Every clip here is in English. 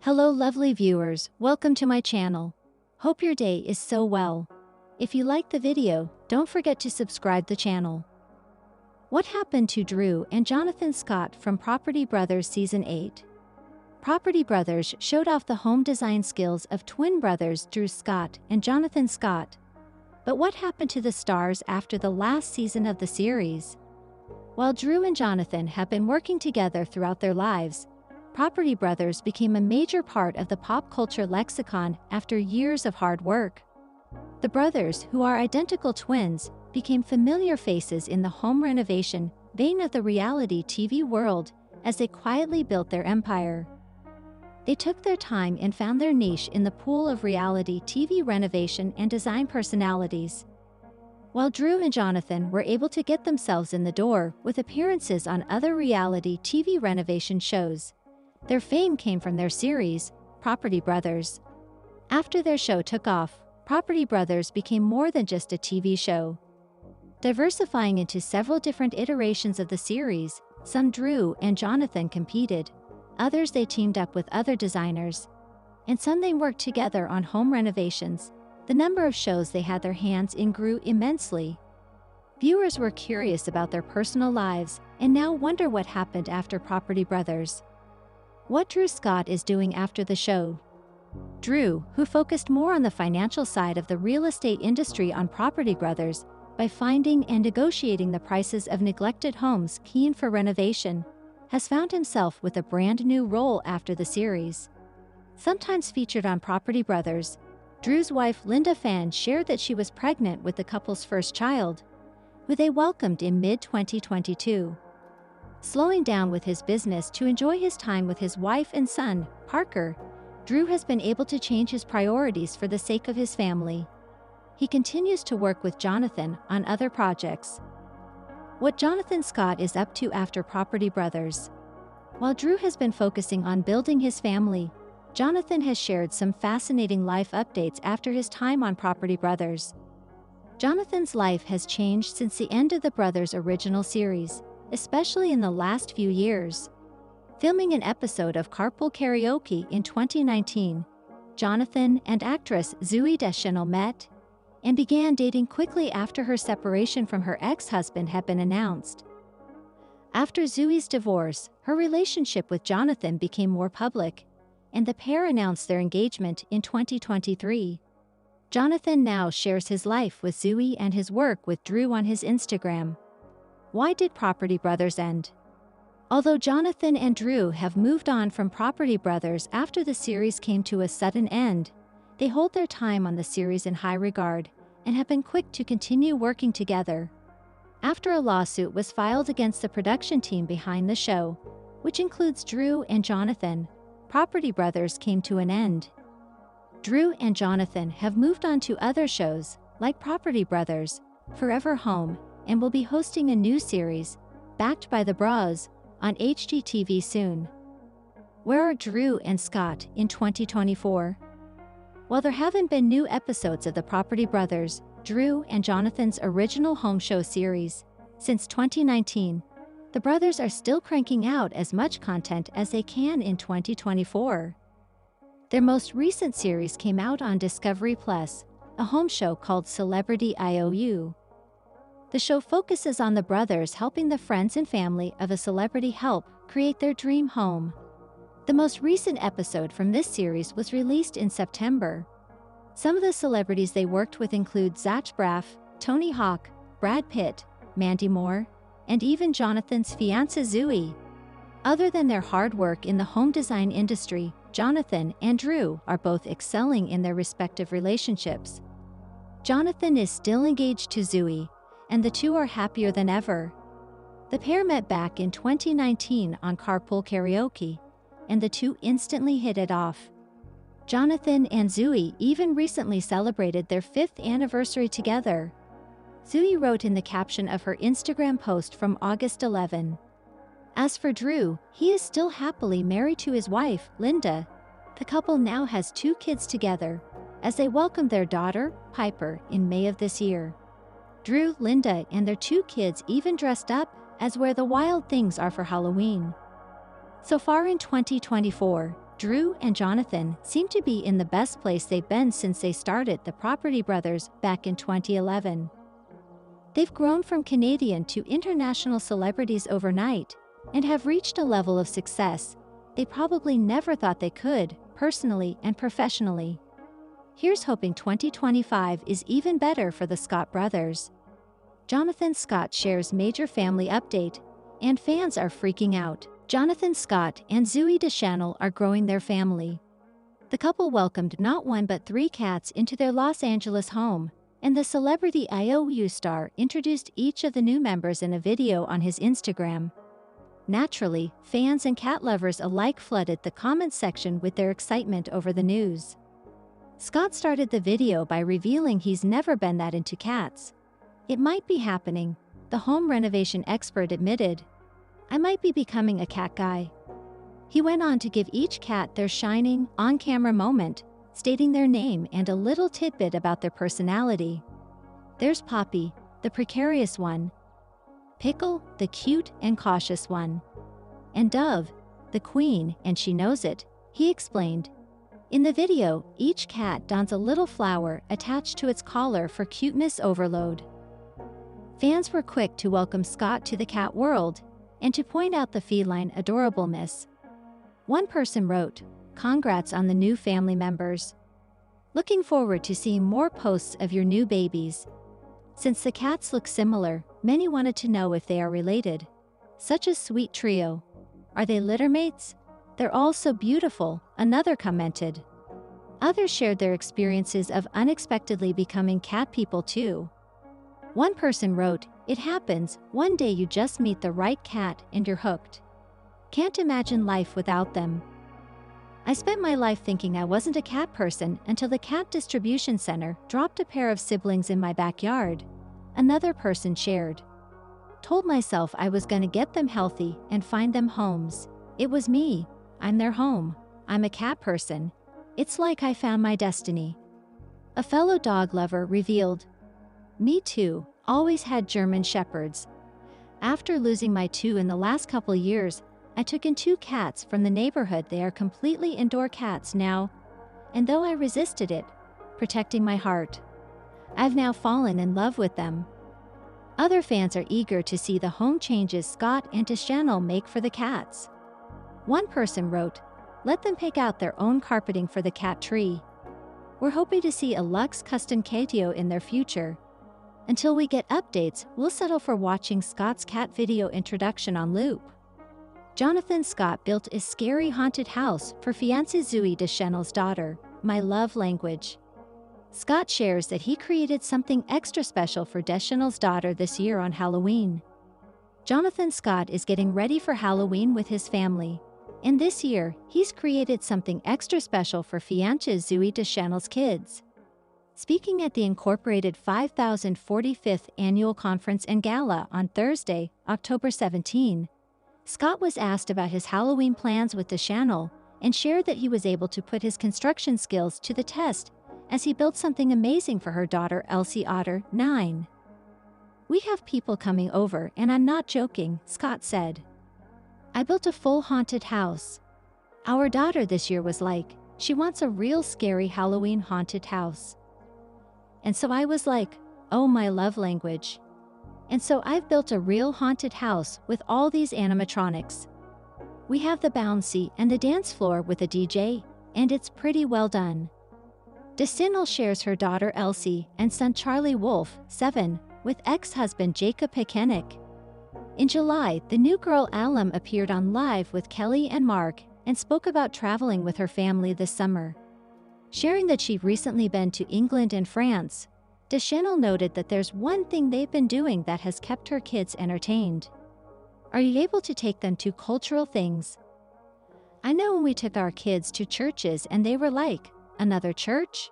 Hello lovely viewers, welcome to my channel. Hope your day is so well. If you liked the video, don't forget to subscribe the channel. What happened to Drew and Jonathan Scott from Property Brothers Season 8? Property Brothers showed off the home design skills of twin brothers Drew Scott and Jonathan Scott. But what happened to the stars after the last season of the series? While Drew and Jonathan have been working together throughout their lives, Property Brothers became a major part of the pop culture lexicon after years of hard work. The brothers, who are identical twins, became familiar faces in the home renovation vein of the reality TV world as they quietly built their empire. They took their time and found their niche in the pool of reality TV renovation and design personalities. While Drew and Jonathan were able to get themselves in the door with appearances on other reality TV renovation shows, their fame came from their series, Property Brothers. After their show took off, Property Brothers became more than just a TV show. Diversifying into several different iterations of the series, some Drew and Jonathan competed, others they teamed up with other designers, and some they worked together on home renovations. The number of shows they had their hands in grew immensely. Viewers were curious about their personal lives and now wonder what happened after Property Brothers. What Drew Scott is doing after the show. Drew, who focused more on the financial side of the real estate industry on Property Brothers by finding and negotiating the prices of neglected homes keen for renovation, has found himself with a brand new role after the series. Sometimes featured on Property Brothers, Drew's wife Phan shared that she was pregnant with the couple's first child, who they welcomed in mid-2022. Slowing down with his business to enjoy his time with his wife and son, Parker, Drew has been able to change his priorities for the sake of his family. He continues to work with Jonathan on other projects. What Jonathan Scott is up to after Property Brothers. While Drew has been focusing on building his family, Jonathan has shared some fascinating life updates after his time on Property Brothers. Jonathan's life has changed since the end of the brothers' original series, especially in the last few years. Filming an episode of Carpool Karaoke in 2019, Jonathan and actress Zooey Deschanel met and began dating quickly after her separation from her ex-husband had been announced. After Zooey's divorce, her relationship with Jonathan became more public, and the pair announced their engagement in 2023. Jonathan now shares his life with Zooey and his work with Drew on his Instagram. Why did Property Brothers end? Although Jonathan and Drew have moved on from Property Brothers after the series came to a sudden end, they hold their time on the series in high regard and have been quick to continue working together. After a lawsuit was filed against the production team behind the show, which includes Drew and Jonathan, Property Brothers came to an end. Drew and Jonathan have moved on to other shows, like Property Brothers, Forever Home, and will be hosting a new series, backed by the Bros, on HGTV soon. Where are Drew and Scott in 2024? While there haven't been new episodes of the Property Brothers, Drew and Jonathan's original home show series since 2019, the brothers are still cranking out as much content as they can in 2024. Their most recent series came out on Discovery Plus, a home show called Celebrity IOU. The show focuses on the brothers helping the friends and family of a celebrity help create their dream home. The most recent episode from this series was released in September. Some of the celebrities they worked with include Zach Braff, Tony Hawk, Brad Pitt, Mandy Moore, and even Jonathan's fiancée Zooey. Other than their hard work in the home design industry, Jonathan and Drew are both excelling in their respective relationships. Jonathan is still engaged to Zooey, and the two are happier than ever. The pair met back in 2019 on Carpool Karaoke, and the two instantly hit it off. Jonathan and Zooey even recently celebrated their 5th anniversary together. Zooey wrote in the caption of her Instagram post from August 11. As for Drew, he is still happily married to his wife, Linda. The couple now has 2 kids together, as they welcomed their daughter, Piper, in May of this year. Drew, Linda, and their 2 kids even dressed up as Where the Wild Things Are for Halloween. So far in 2024, Drew and Jonathan seem to be in the best place they've been since they started the Property Brothers back in 2011. They've grown from Canadian to international celebrities overnight and have reached a level of success they probably never thought they could, personally and professionally. Here's hoping 2025 is even better for the Scott brothers. Jonathan Scott shares major family update, and fans are freaking out. Jonathan Scott and Zooey Deschanel are growing their family. The couple welcomed not one but 3 cats into their Los Angeles home, and the celebrity IOU star introduced each of the new members in a video on his Instagram. Naturally, fans and cat lovers alike flooded the comment section with their excitement over the news. Scott started the video by revealing he's never been that into cats. "It might be happening," the home renovation expert admitted. "I might be becoming a cat guy." He went on to give each cat their shining, on-camera moment, stating their name and a little tidbit about their personality. There's Poppy, the precarious one. Pickle, the cute and cautious one. And Dove, the queen, and she knows it, he explained. In the video, each cat dons a little flower attached to its collar for cuteness overload. Fans were quick to welcome Scott to the cat world and to point out the feline adorableness. One person wrote, "Congrats on the new family members. Looking forward to seeing more posts of your new babies." Since the cats look similar, many wanted to know if they are related. "Such a sweet trio. Are they littermates? They're all so beautiful," another commented. Others shared their experiences of unexpectedly becoming cat people too. One person wrote, "It happens, one day you just meet the right cat and you're hooked. Can't imagine life without them. I spent my life thinking I wasn't a cat person until the cat distribution center dropped a pair of siblings in my backyard," another person shared. "Told myself I was gonna get them healthy and find them homes. It was me. I'm their home. I'm a cat person. It's like I found my destiny." A fellow dog lover revealed, "Me too, always had German Shepherds. After losing my 2 in the last couple years, I took in 2 cats from the neighborhood. They are completely indoor cats now, and though I resisted it, protecting my heart, I've now fallen in love with them." Other fans are eager to see the home changes Scott and Deschanel make for the cats. One person wrote, "Let them pick out their own carpeting for the cat tree. We're hoping to see a luxe custom catio in their future. Until we get updates, we'll settle for watching Scott's cat video introduction on loop." Jonathan Scott built a scary haunted house for fiancée Zooey Deschanel's daughter, My Love Language. Scott shares that he created something extra special for Deschanel's daughter this year on Halloween. Jonathan Scott is getting ready for Halloween with his family, and this year, he's created something extra special for fiancée Zooey Deschanel's kids. Speaking at the Incorporated 5045th Annual Conference and Gala on Thursday, October 17, Scott was asked about his Halloween plans with Deschanel and shared that he was able to put his construction skills to the test as he built something amazing for her daughter Elsie Otter, 9. "We have people coming over and I'm not joking," Scott said. "I built a full haunted house. Our daughter this year was like, she wants a real scary Halloween haunted house. And so I was like, oh, my love language. And so I've built a real haunted house with all these animatronics. We have the bouncy and the dance floor with a DJ, and it's pretty well done." Deschanel shares her daughter Elsie and son Charlie Wolf, 7, with ex-husband Jacob Hickennick. In July, the new girl Alum appeared on Live with Kelly and Mark and spoke about traveling with her family this summer. Sharing that she'd recently been to England and France, Deschanel noted that there's one thing they've been doing that has kept her kids entertained. "Are you able to take them to cultural things? I know when we took our kids to churches and they were like, another church?"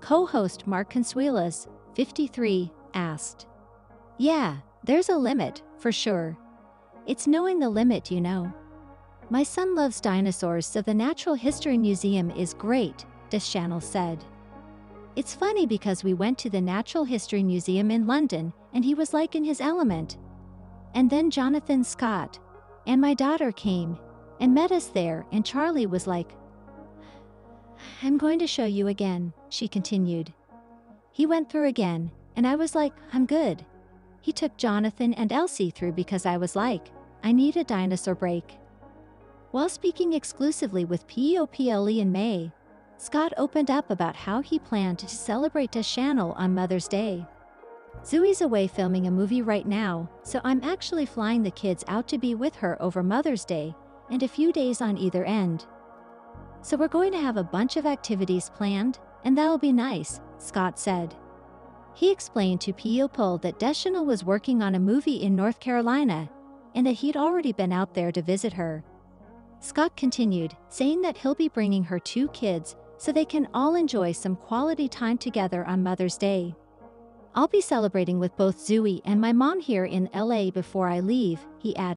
Co-host Mark Consuelos, 53, asked. "Yeah, there's a limit, for sure. It's knowing the limit, you know. My son loves dinosaurs, so the Natural History Museum is great," Deschanel said. "It's funny because we went to the Natural History Museum in London and he was like in his element. And then Jonathan Scott and my daughter came and met us there and Charlie was like, I'm going to show you again, she continued. He went through again, and I was like, I'm good. He took Jonathan and Elsie through because I was like, I need a dinosaur break. While speaking exclusively with POPLE in May, Scott opened up about how he planned to celebrate his channel on Mother's Day. Zoe's away filming a movie right now, so I'm actually flying the kids out to be with her over Mother's Day and a few days on either end. So we're going to have a bunch of activities planned, and that'll be nice, Scott said. He explained to POPL that Deschanel was working on a movie in North Carolina, and that he'd already been out there to visit her. Scott continued, saying that he'll be bringing her 2 kids so they can all enjoy some quality time together on Mother's Day. I'll be celebrating with both Zoe and my mom here in LA before I leave, he added.